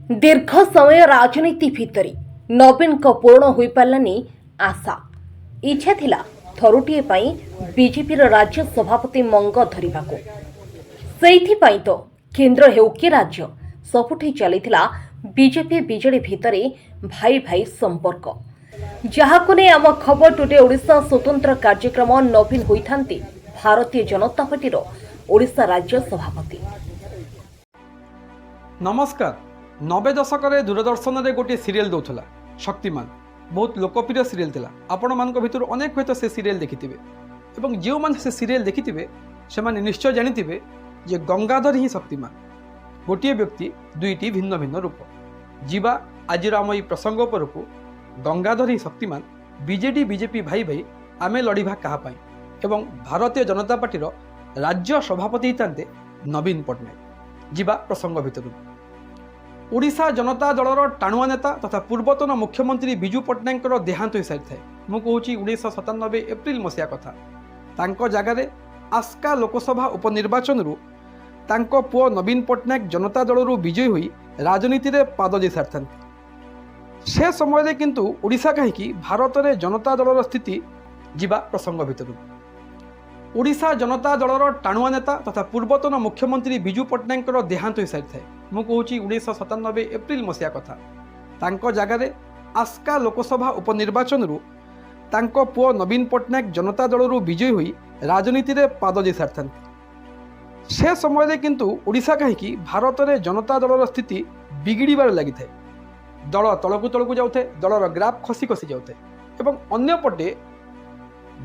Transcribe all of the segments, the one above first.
दीर्घ समय राजनीति भितर नवीन को पूर्ण हो पारानी आशा इच्छा थिला थरुटीए बीजेपी राज्य सभापति मंग धरिबाको सेइथिपाई तो केंद्र हेउ कि राज्य सबुठी चलीथिला बीजेपी बीजेडी भितर भाई भाई संपर्क जहाको ने आम खबर टुडे ओडिशा स्वतंत्र कार्यक्रम नवीन होइथांती भारतीय जनता पार्टीर ओडिशा राज्य सभापति। नमस्कार। 90 दशक दूरदर्शन में गोटे सीरियल दौला शक्तिमान बहुत लोकप्रिय सीरियल थिला। आपण मान भितर अनेक हुए से सीरियल देखिथिबे एवं जो मान से सीरियल देखिथिबे से माने निश्चय जानिथिबे जे गंगाधर ही शक्तिमान गोटे व्यक्ति दुईटी भिन्न भिन्न रूप जीवा आज आम ये प्रसंग पर को गंगाधर ही शक्तिमान बीजेडी बीजेपी भाई भाई आमे लड़िभा कहापाई एवं भारतीय जनता पार्टीर राज्य सभापति हितांते नवीन पट्टनायक जीवा प्रसंग भितर ओडिशा जनता दलर टाणुआ नेता तथा पूर्वतन मुख्यमंत्री विजु पट्टनायक देहांत हो सारी थाए। मु कहूँ 1997 एप्रिल मसीहा कथा तांको जगार आस्का लोकसभा उपनिर्वाचन तांको पुओ नवीन पट्टनायक जनता दल विजयी हुई राजनीति रे पाद दे सारी से समय किंतु ओडिशा कहीं भारत में जनता दलर स्थिति जीवा प्रसंग भितर ओडिशा जनता दलर टाणुआ नेता तथा पूर्वतन मुख्यमंत्री विजु पट्टनायक देहांत हो सारी थाए। मु कहूँ 1997 एप्रिल मसीहा कथा तांको जगार आस्का लोकसभा उपनिर्वाचन तांको पुओ नवीन पट्टनायक जनता दल विजयी हुई राजनीति रे पाद दे सारी से समय किंतु ओडिशा कहीं भारत में जनता दलर स्थिति बिगिड़बार लगी था। दल तलकू तलकू जाऊे दलर ग्राफ खसी खसी जाऊे एवं अन्यपटे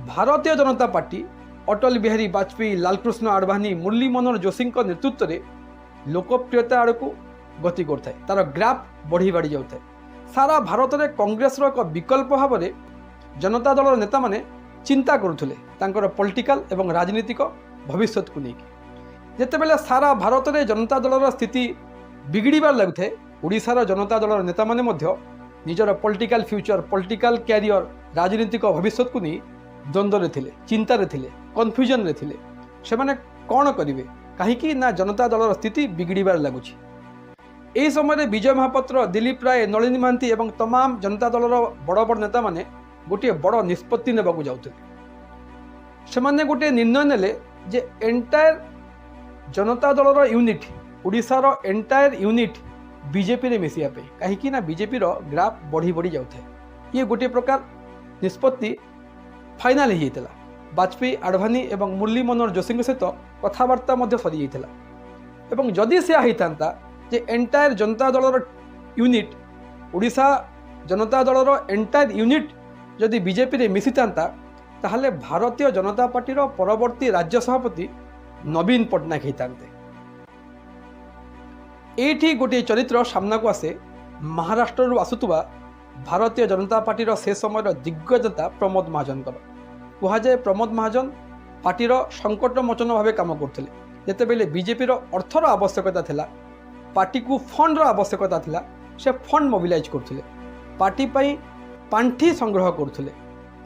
भारतीय जनता पार्टी अटल बिहारी वाजपेयी लालकृष्ण आडवाणी मुरली मनोहर जोशी नेतृत्व में लोकप्रियता आड़ को गति करता है। तार ग्राफ बढ़ी बढ़ी जाऊे सारा भारत में कांग्रेस एक विकल्प भाव में जनता दल नेता माने चिंता करुले पॉलिटिकल एवं राजनीतिक भविष्य को लेकिन जितेबाला सारा भारत में जनता दलर स्थिति बिगिड़बार लगुए ओडिशार जनता दलर नेता माने निजर पॉलिटिकल फ्यूचर पॉलिटिकल कैरियर राजनीतिक भविष्य को नहीं द्वंद्व थे चिंतार थे कन्फ्यूजन रे थिले से माने कौन करेंगे कहीं ना जनता दलर स्थिति बिगिड़बार लगुच। यही समय विजय महापात्र दिलीप राय नलिनी महांती एवं तमाम जनता दलर बड़ बड़ नेता माने गोटे बड़ निष्पत्ति ने जाते से माने गोटे निर्णय नेले जे एंटायर जनता दलर यूनिट ओडिशार एंटायर यूनिट बीजेपी रे मिसिया पे कहीं ना बीजेपी ग्राफ बढ़ी बढ़ी जाते ये गोटे प्रकार निष्पत्ति फाइनाल हो जाता। वाजपेयी आडवाणी एवं मुरली मनोहर जोशी सहित कथबार्ता सरी जाता एवं जदि से होता जे एंटायर जनता दलर यूनिट ओडिशा जनता दलर एंटायर यूनिट जदि बीजेपी रे मिसी था ताहले भारतीय जनता पार्टीर परवर्ती राज्य सभापति नवीन पट्टनायक होता। ये गोटे चरित्र सामना को आसे महाराष्ट्र आसुवा भारतीय जनता पार्टीर से समय दिग्गज नेता प्रमोद महाजन कहुए प्रमोद महाजन पार्टीर संकट मोचन भाव कम करते जितेबाला बीजेपी अर्थर आवश्यकता थिला पार्टी को फंड आवश्यकता थिला से फंड मोबिलाइज करते पार्टी पांठी संग्रह करते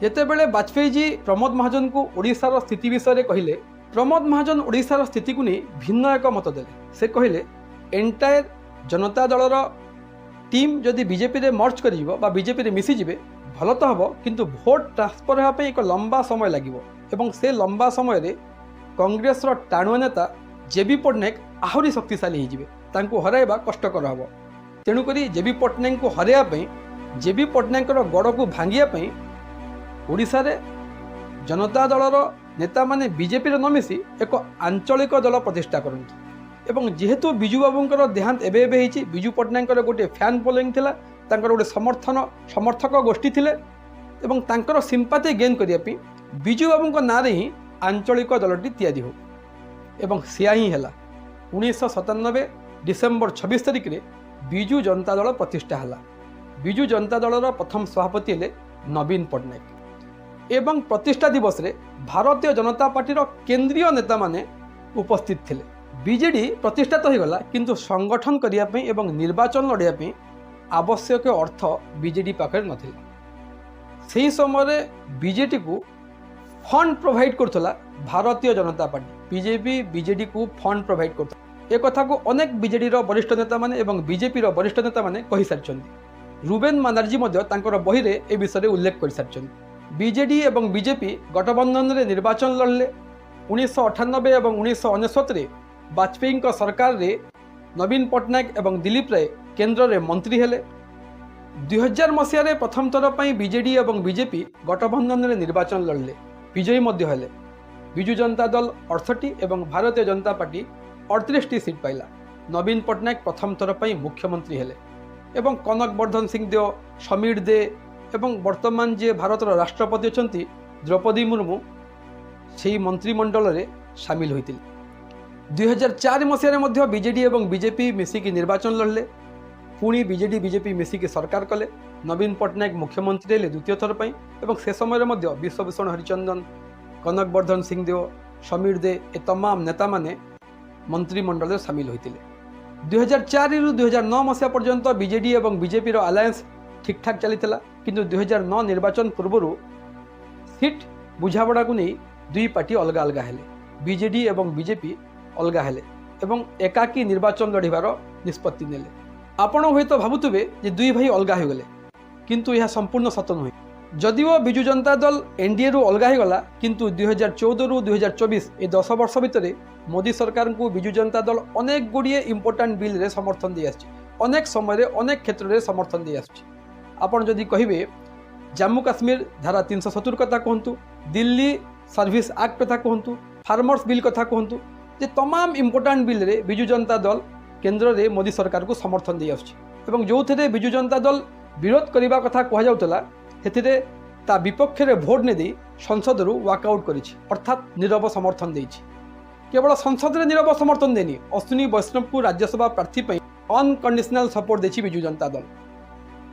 जितेबाला वाजपेयी जी प्रमोद महाजन को ओडिशार स्थिति विषय में कहले प्रमोद महाजन ओडिशार स्थिति को नहीं भिन्न एक मत देले से कहले एंटायर जनता दलर टीम जदि बीजेपी रे मर्ज कर बीजेपी रे मिसीजे भल तो हम किंतु भोट ट्रांसफर होगापी एक लंबा समय लगे एवं से लंबा समय रे कांग्रेस टाणुआ नेता जेबी पट्टनायक आहरी शक्तिशाली हो हराइबा कष्टकर हम तेणुक जेबी पट्टनायक को हराइवाई जेबी पट्टनायक गड़ को भांगियापी ओडिशा रे जनता दलर नेता माने बीजेपी रे न मिसी एक आंचलिक दल प्रतिष्ठा करते एवं जेहेतु विजु बाबूंकर देहांत एबे होती विजु पट्टनायक गोटे फैन फॉलोइंग थिला गोटे समर्थक गोष्ठी थिले एवं तांकर सिंपाथी गेन करने विजु बाबू ना ही आंचलिक दलटी तैयारी हो एवं सिया ही है 1997 डिसेम्बर 26 तारिख में विजु जनता दल प्रतिष्ठा है। विजु जनता दलर प्रथम सभापति हेले नवीन पट्टनायक एवं प्रतिष्ठा दिवस रे भारतीय जनता पार्टीर केंद्रीय नेता माने उपस्थित थिले। बीजेडी प्रतिष्ठा तो होगला किंतु संगठन करने एवं निर्वाचन लड़ाई आवश्यक अर्थ बीजेडी पाखे नथिला। से समय बीजेडी को fund provide करथला Bharatiya Janata party BJP BJD को फंड प्रोवाइड करता एकथाको अनेक बीजेडीर वरिष्ठ नेता माने एवं बीजेपीर वरिष्ठ नेता माने कहि सारिछन्ति। रुबेन बानार्जी मध्य तांकर बहिरे ए विषय उल्लेख कर सारिछन्ति। बीजेडी एवं बीजेपी गठबंधन रे निर्वाचन लड़ले। 1998 एवं 1969 वाजपेयी सरकार रे नवीन पट्टनायक एवं दिलीप राय केन्द्र रे मंत्री हेले। 2000 मसीह प्रथम थर पर बीजेडी एवं बीजेपी गठबंधन रे निर्वाचन लड़ले, विजयी मध्य हेले। विजु जनता दल 68 एवं भारतीय जनता पार्टी 38 सीट पाइला। नवीन पट्टनायक प्रथम थर पर मुख्यमंत्री हेले एवं कनक वर्धन सिंह देव, समीर दे एवं वर्तमान जे भारतर राष्ट्रपति अछंती द्रौपदी मुर्मू से मंत्रिमंडल रे शामिल होइतिले। 2004 मसीह मध्य बीजेडी एवं बीजेपी मिसिकी निर्वाचन लड़ले। पुणी बीजेडी बीजेपी मिसिकी सरकार कले। नवीन पट्टनायक मुख्यमंत्री हेले द्वितीय थर पर एवं से समय विश्वभूषण हरिचंदन, कनक वर्धन सिंह देव, समीर दे ए तमाम नेता माने मंत्रिमंडल में सामिल होते। 2004 रु 2009 मसीहा पर्यंत बीजेडी एवं बीजेपी आलायंस ठीक ठाक चली, किंतु 2009 निर्वाचन पूर्व सीट बुझापड़ा को नहीं दुई पार्टी अलग अलग हेले। बीजेडी एवं बीजेपी अलग हेले एवं एकाकी निर्वाचन लड़िबार निष्पत्ति नेले। आपण हुए तो भावुवे जे दुई भाई अलग हो गले, किंतु यह संपूर्ण सत नुहे। जदिओ विजु जनता दल एनडीए रु अलग हो गला, किंतु 2014 रु 2024 ए 10 वर्ष भितर मोदी सरकार को विजु जनता दल अनेक गुड़िए इंपोर्टाट बिल रे समर्थन दी आछि। अनेक समय अनेक क्षेत्र में समर्थन दी आछि। आपण जदि कहिबे जम्मू काश्मीर धारा 370 कथा कहतु, दिल्ली सर्विस एक्ट कथा कहतु, फार्मर्स बिल कथा कहतु, जे तमाम इंपोर्टाट बिल रे विजु जनता दल केन्द्र रे मोदी सरकार को समर्थन दी आछि। एवं जो थे विजु जनता दल विरोध करने कथा कहला हेथिरे ता विपक्ष रे भोट ने दी संसद रु वॉकआउट करिछि, अर्थात नीरव समर्थन देछि। केवल संसद रे नीरव समर्थन देनी, अश्विनी वैष्णव को राज्यसभा प्रार्थी पर अनकंडीशनल सपोर्ट देछि विजु जनता दल।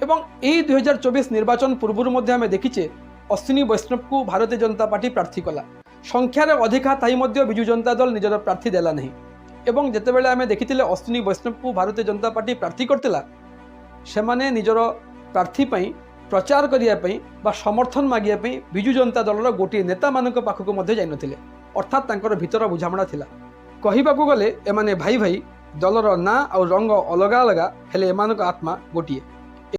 एवं यही 2024 निर्वाचन पूर्व मध्य आम देखीचे अश्विनी वैष्णव को भारतीय जनता पार्टी प्रार्थी कला। संख्यार अधिका ताई मध्य विजु जनता दल निजर प्रार्थी देला नहीं। एवं जितेबाला आम देखी अश्विनी वैष्णव को भारतीय जनता पार्टी प्रार्थी करथिला, सेमाने निजर प्रार्थी पई प्रचार करने बा समर्थन मागिया विजु जनता दलर गोटे नेता मानक पाखक मध्य जाई नथिले, अर्थात तांकर भीतर बुझामणा थिला। कहिबाकू गले एमाने भाई भाई, दलर ना और रंग अलग अलग हेले एमानक आत्मा गोटिए।